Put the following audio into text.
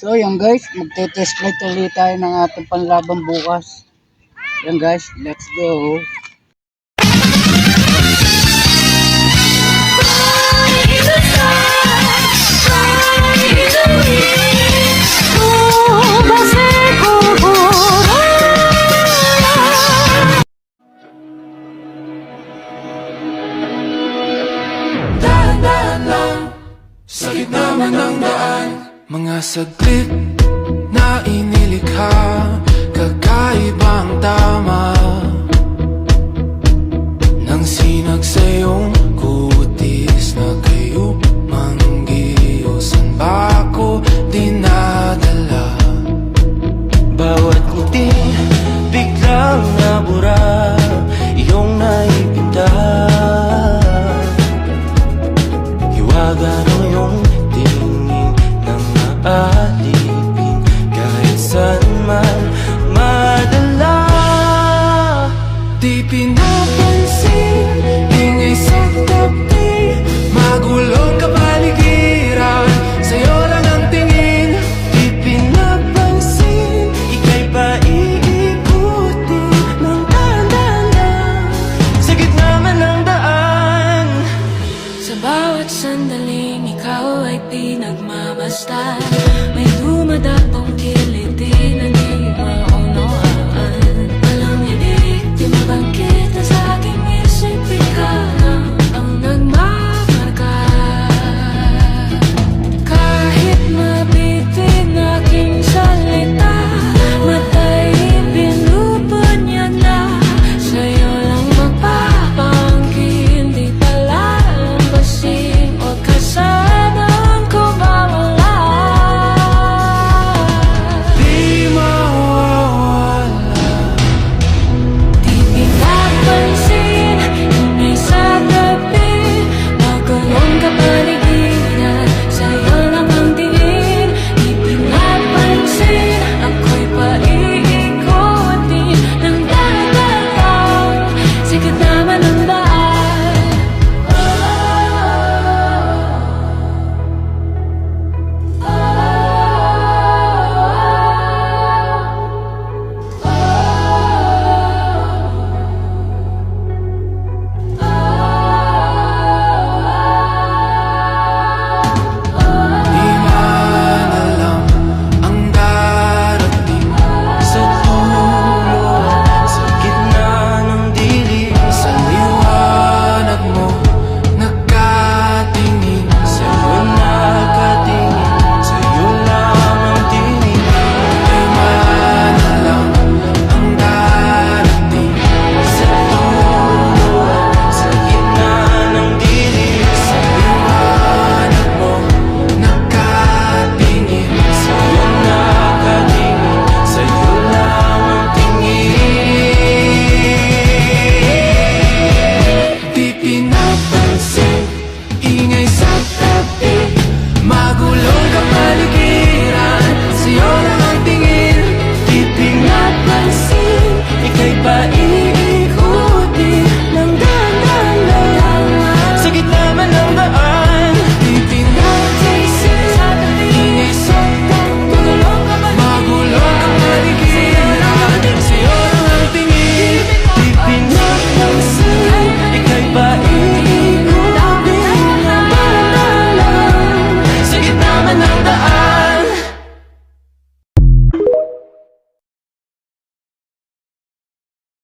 So yan guys, magte-test flight ulit tayo ng ating panlaban bukas. Yan guys, let's go. Sa gitna man ng daan, mga saglit na inilikha, kakaibang tama nang sinag sa iyong kutis na kayo manggiyosan ba ako dinadala? Bawat kuting biglang nabura, iyong naipinta. Hiwaga ng iyong tingin nang maalipin, kahit saan man madala. Di pinapansin, ingay sa tabi, magulong kapaligiran, sa'yo lang ang tingin. Di pinapansin, ika'y paiikutin ng dahan-dahan sa gitna man ng daan. Sa bawat sandaling ikaw ay pinagmamasdan,